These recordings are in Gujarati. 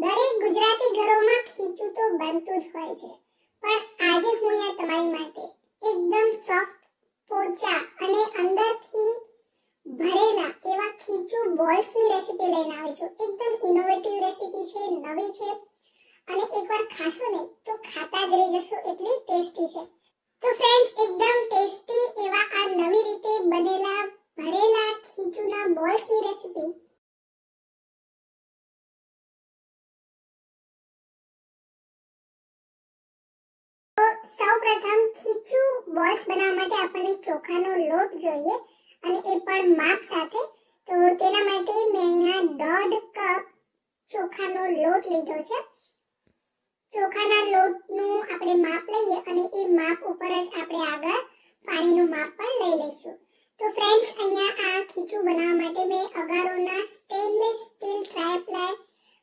દરેક ગુજરાતી ઘરોમાં ખીચું તો બનતું જ હોય છે, પણ આજે હું અહીંયા તમારી માટે એકદમ સોફ્ટ, પોચા અને અંદરથી ભરેલા એવા ખીચું બોલ્સની રેસીપી લઈને આવી છું. એકદમ ઇનોવેટિવ રેસીપી છે, નવી છે અને એકવાર ખાશો ને તો ખાતા જ રહી જશો, એટલી ટેસ્ટી છે. તો ફ્રેન્ડ્સ, એકદમ ટેસ્ટી એવા આ નવી રીતે બનેલા ભરેલા ખીચુના બોલ્સની રેસીપી સૌપ્રથમ ખીચું બોલ્સ બનાવવા માટે આપણને ચોખાનો લોટ જોઈએ અને એ પણ માપ સાથે. તો તેના માટે મેં અહીંયા 1.5 કપ ચોખાનો લોટ લીધો છે. ચોખાના લોટનું આપણે માપ લઈએ અને એ માપ ઉપર જ આપણે આગળ પાણીનું માપ પણ લઈ લઈશું. તો ફ્રેન્ડ્સ, અહીંયા આ ખીચું બનાવવા માટે મેં અગારોના સ્ટેનલેસ સ્ટીલ ટ્રાયપ્લાય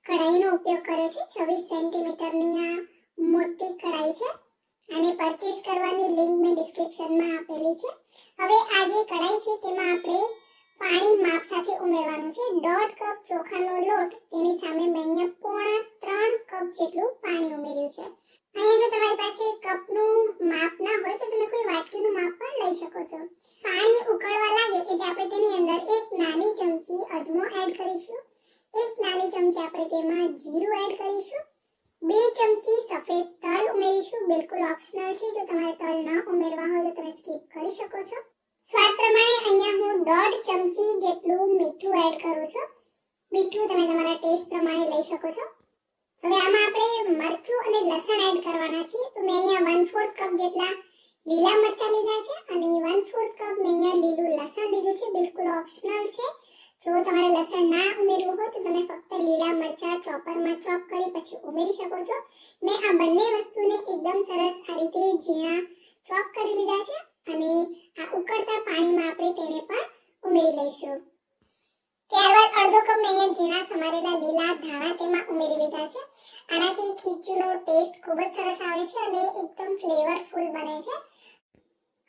કઢાઈનો ઉપયોગ કર્યો છે. 26 સેન્ટીમીટરની આ મોટી કઢાઈ છે. આને પરચેસ કરવાની લિંક મેં ડિસ્ક્રિપ્શનમાં આપેલી છે. હવે આ જે કઢાઈ છે તેમાં આપણે પાણી માપ સાથે ઉમેરવાનું છે. 1.5 કપ ચોખાનો લોટ, તેની સામે મેં અહીંયા 3.25 કપ જેટલું પાણી ઉમેર્યું છે. અહીંયા જો તમારી પાસે કપનું માપ ના હોય તો તમે કોઈ વાટકીનું માપ પણ લઈ શકો છો. પાણી ઉકળવા લાગે એટલે આપણે તેની અંદર 1 નાની ચમચી અજમો એડ કરીશું. 1 નાની ચમચી આપણે તેમાં જીરું એડ કરીશું. 2 ચમચી સફેદ તલ ઉમેરીશું. બિલકુલ ઓપ્શનલ છે, જો તમારે તલ ના ઉમેરવા હોય તો તમે સ્કીપ કરી શકો છો. સ્વાદ પ્રમાણે અહીંયા હું 1.5 ચમચી જેટલું મીઠું એડ કરું છું. મીઠું તમે તમારા ટેસ્ટ પ્રમાણે લઈ શકો છો. હવે આમાં આપણે મરચું અને લસણ એડ કરવાના છે. તો મેં અહીંયા 1/4 કપ જેટલા લીલા મરચાં લીધા છે અને 1/4 કપ મેં અહીંયા લીલું લસણ લીધું છે. બિલકુલ ઓપ્શનલ છે. જો તમારે લસણ ના ઉમેરવું હોય તો તમે ફક્ત લીલા મરચાં ચોપરમાં ચોપ કરી પછી ઉમેરી શકો છો. મેં આ બંને વસ્તુને એકદમ સરસ આ રીતે ઝીણા ચોપ કરી લીધા છે અને આ ઉકળતા પાણીમાં આપણે તેને પણ ઉમેરી લઈશું. ત્યારબાદ અડધો કપ મેં અહીંયા ઝીણા સમારેલા લીલા ધાણા તેમાં ઉમેરી લીધા છે. આનાથી ખીચુનો ટેસ્ટ ખૂબ જ સરસ આવે છે અને એકદમ ફ્લેવરફુલ બને છે.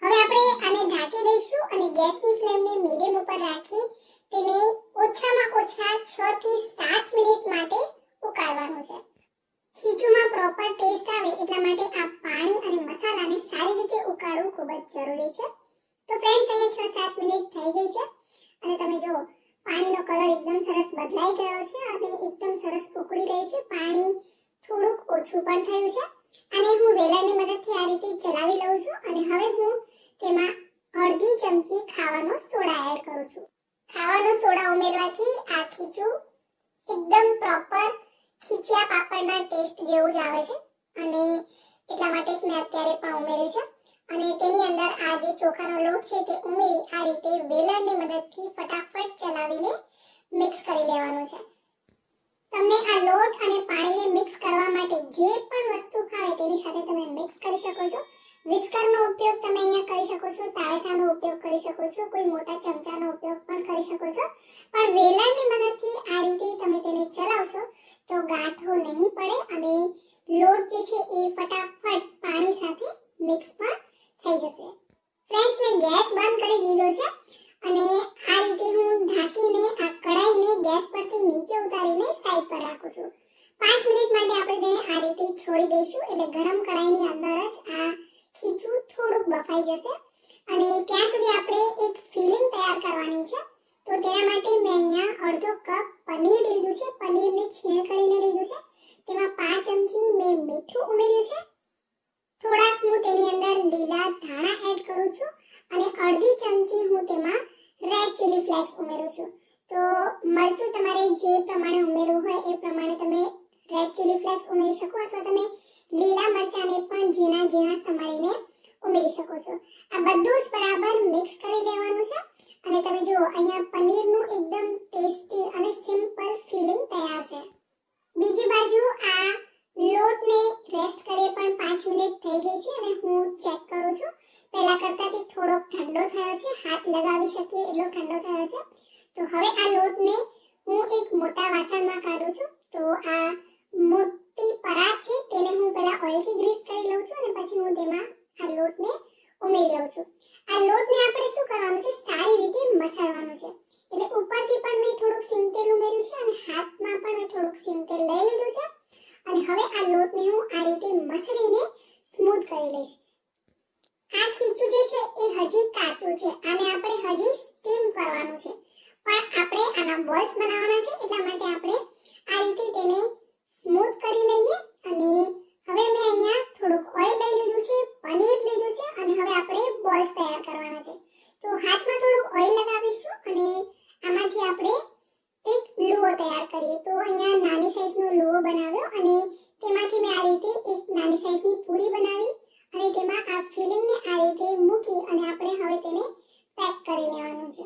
હવે આપણે આને ઢાંકી દઈશું અને ગેસની ફ્લેમને મીડિયમ ઉપર રાખી તેને ઓછામાં ઓછા 6 થી 7 મિનિટ માટે ઉકાળવાનું છે. ખીચુમાં પ્રોપર ટેસ્ટ આવે એટલા માટે આ પાણી અને મસાલાને સારી રીતે ઉકાળવું ખૂબ જ જરૂરી છે. તો ફ્રેન્ડ્સ, અહીંયા 6-7 મિનિટ થઈ ગઈ છે અને તમે જો પાણીનો કલર એકદમ સરસ બદલાઈ ગયો છે અને એકદમ સરસ ઉકળી રહ્યું છે. પાણી થોડુંક ઓછું પણ થયું છે અને હું વેલણની મદદથી આ રીતે ચલાવી લઉં છું અને હવે હું તેમાં અડધી ચમચી ખાવાનો સોડા એડ કરું છું. ખાવાનો સોડા ઉમેરવાથી આ ખીચું એકદમ પ્રોપર ખીચિયા પાપડના ટેસ્ટ જેવું જ આવે છે અને એટલા માટે જ મેં અત્યારે પણ ઉમેર્યું છે. અને તેની અંદર આ જે ચોખાનો લોટ છે તે ઉમેરી આ રીતે વેલણની મદદથી ફટાફટ ચલાવીને મિક્સ કરી લેવાનું છે. તમને આ લોટ અને પાણીને મિક્સ કરવા માટે જે પણ વસ્તુ ખાવે તેની સાથે તમે મિક્સ કરી શકો છો. વિસ્કરનો ઉપયોગ તમે અહીંયા કરી શકો છો, તાવેથાનો ઉપયોગ કરી શકો છો, કોઈ મોટા ચમચાનો ઉપયોગ પણ કરી શકો છો. પણ વેલણની મદદથી આ રીતે તમે તેને ચલાવશો તો ગાંઠો નહીં પડે અને લોટ જે છે એ ફટાફટ પાણી સાથે મિક્સ પણ થઈ જશે. ફ્રેન્ડ્સ, મેં ગેસ બંધ કરી દીધો છે અને આ રીતે હું ઢાંકીને આ કઢાઈને ગેસ પરથી નીચે ઉતારીને સાઈડ પર રાખું છું. 5 મિનિટ માટે આપણે તેને આ રીતે છોડી દઈશું એટલે ગરમ કઢાઈની અંદર જ આ ખીચું થોડુંક બફાઈ જશે અને ત્યાં સુધી આપણે એક ફિલિંગ તૈયાર કરવાની છે. તો તેના માટે મેં અહીંયા અડધો કપ પનીર લીધું છે. પનીરને છીણ કરીને લીધું છે. તેમાં 5 ચમચી મેં મીઠું ઉમેર્યું છે. થોડાક હું તેની અંદર લીલા ધાણા એડ કરું છું અને અડધી ચમચી હું તેમાં રેડ ચીલી ફ્લેક્સ ઉમેરું છું. તો મરચું તમારે જે પ્રમાણે ઉમેરવું હોય એ પ્રમાણે તમે રેડ ચીલી ફ્લેક્સ ઉમેરી શકો અથવા તમે લીલા મરચાંને પણ ઝીણા ઝીણા સમારીને ઉમેરી શકો છો. આ બધું જ બરાબર મિક્સ કરી લેવાનું છે અને તમે જુઓ અહીંયા પનીરનું એકદમ ટેસ્ટી અને સિમ્પલ ફિલિંગ તૈયાર છે. બીજી બાજુ આ લોટને રેસ્ટ કરીએ પણ 5 મિનિટ થઈ ગઈ છે અને હું ચેક કરું છું. પહેલા કરતાંથી થોડોક ઠંડો થયો છે, હાથ લગાવી શકીએ એટલો ઠંડો થયો છે. તો હવે આ લોટને હું એક મોટા વાસણમાં કાઢું છું. તો આ મોટી પરાત છે તેને હું પહેલા ઓઇલથી ગ્રીસ કરી લઉં છું અને પછી હું તેમાં આ લોટને ઉમેરી લઉં છું. આ લોટને આપણે શું કરવાનું છે, સારી રીતે મસળવાનું છે. એટલે ઉપરથી પણ મેં થોડુંક સિંગ તેલ ઉમેર્યું છે અને હાથમાં પણ મેં થોડુંક સિંગ તેલ લઈ લીધું છે હવે આ લોટને હું આ રીતે મસળીને સ્મૂથ કરી લઈશ. આ ખીચું જે છે એ હજી કાચું છે, આને આપણે હજી સ્ટીમ કરવાનું છે, પણ આપણે આના બોલ્સ બનાવવાના છે એટલા માટે આપણે આ રીતે તેને સ્મૂથ કરી લઈએ. અને હવે મેં અહીંયા થોડુંક ઓઇલ લઈ લીધું છે, પનીર લીધું છે અને હવે આપણે બોલ્સ તૈયાર કરવાના છે. તો હાથમાં થોડુંક ઓઇલ લગાવીશું અને આમાંથી આપણે એક લુઓ તૈયાર કરીએ. તો અહીંયા નાની સાઈઝનો લુઓ બનાવ્યો અને તેમાંથી મેં આ રીતે એક નાની સાઈઝની પૂરી બનાવી અને તેમાં આ ફિલિંગને આ રીતે મૂકી અને આપણે હવે તેને પેક કરી લેવાનું છે.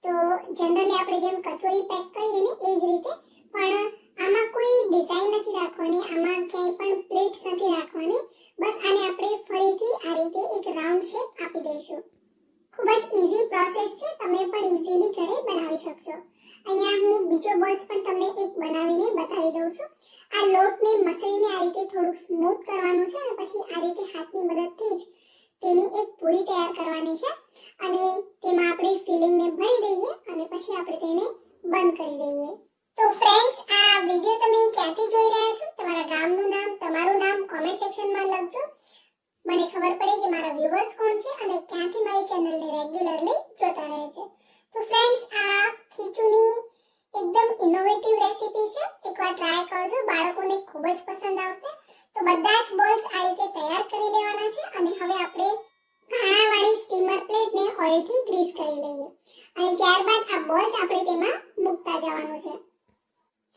તો જનરલી આપણે જેમ કચોરી પેક કરીએ ને એ જ રીતે, પણ આમાં કોઈ ડિઝાઇન નથી રાખવાની, આમાં ક્યાંય પણ પ્લેટ્સ નથી રાખવાની, બસ આને આપણે ફરીથી આ રીતે એક રાઉન્ડ શેપ આપી દઈશું. ખૂબ જ ઈઝી પ્રોસેસ છે, તમે પણ ઈઝીલી ઘરે બનાવી શકશો. અહીંયા હું બીજો બોલ્સ પણ તમને એક બનાવીને બતાવી દઉં છું. આ લોટને મસળીને આ રીતે થોડુંક સ્મૂથ કરવાનું છે અને પછી આ રીતે હાથની મદદથી જ તેની એક પૂરી તૈયાર કરવાની છે અને તેમાં આપણે ફિલિંગને ભરી દઈએ અને પછી આપણે તેને બંધ કરી દઈએ. તો ફ્રેન્ડ્સ, આ વિડિયો તમે ક્યાંથી જોઈ રહ્યા છો? તમારા ગામનું નામ, તમારું નામ કોમેન્ટ સેક્શનમાં લખજો. મને ખબર પડે કે મારા વ્યુઅર્સ કોણ છે અને ક્યાંથી મારી ચેનલને રેગ્યુલરલી જોતા રહે છે. તો ફ્રેન્ડ્સ, આ ખીચુની એકદમ ઇનોવેટિવ રેસીપી છે, એકવાર ટ્રાય કરજો, બાળકોને ખૂબ જ પસંદ આવશે. તો બધા જ બોલ્સ આ રીતે તૈયાર કરી લેવાના છે અને હવે આપણે કાણાવાળી સ્ટીમર પ્લેટને ઓઇલથી ગ્રીસ કરી લઈએ અને ત્યારબાદ આ બોલ્સ આપણે તેમાં મૂકતા જવાનું છે.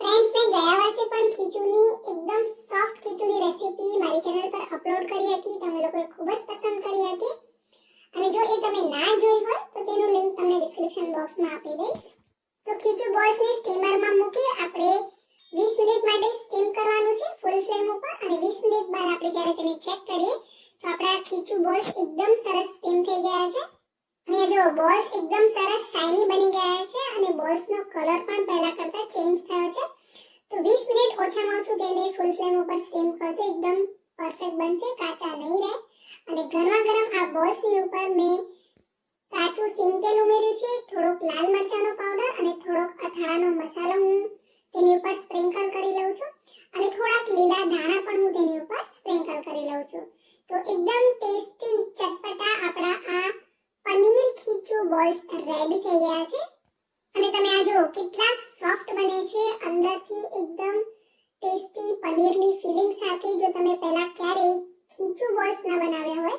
ફ્રેન્ડ્સ, મેં ગયા વર્ષે પણ ખીચુની એકદમ સોફ્ટ ખીચુની રેસીપી મારી ચેનલ પર અપલોડ કરી હતી, તમે લોકોએ ખૂબ જ પસંદ કરી હતી અને જો એ તમે ના જોઈ હોય તો તેનું લિંક તમને ડિસ્ક્રિપ્શન બોક્સમાં આપી દઈશ. તો ખીચું બોલ્સને સ્ટીમરમાં મૂકી આપણે 20 મિનિટ માટે સ્ટીમ કરવાનું છે ફૂલ ફ્લેમ ઉપર અને 20 મિનિટ બાદ આપણે જ્યારે તેને ચેક કરીએ તો આપણા ખીચું બોલ્સ એકદમ સરસ સ્ટીમ થઈ ગયા છે. અને જો બોલ્સ એકદમ સરસ શાઇની બની ગયા છે અને બોલ્સનો કલર પણ પહેલા કરતા ચેન્જ થયો છે. તો 20 મિનિટ ઓછામાં ઓછું તેને ફૂલ ફ્લેમ ઉપર સ્ટીમ કરજો, એકદમ પરફેક્ટ બનશે, કાચા નહીં રહે. અને ગરમા ગરમ આ બોલ્સની ઉપર મેં કાચું સિંગ તેલ ઉમેર્યું છે, થોડોક લાલ મરચાંનો પાવડર અને થોડોક અથાણાનો મસાલો હું તેની ઉપર સ્પ્રિંકલ કરી લઉં છું અને થોડાક લીલા ધાણા પણ હું તેની ઉપર સ્પ્રિંકલ કરી લઉં છું. તો એકદમ ટેસ્ટી ચટપટા આપણા આ પનીર ખીચું બોલ્સ રેડી થઈ ગયા છે અને તમે આ જુઓ કેટલા સોફ્ટ બને છે, અંદરથી એકદમ ટેસ્ટી પનીરની ફિલિંગ સાથે. જો તમે પહેલા ક્યારેય ખીચું બોલ્સ ન બનાવ્યા હોય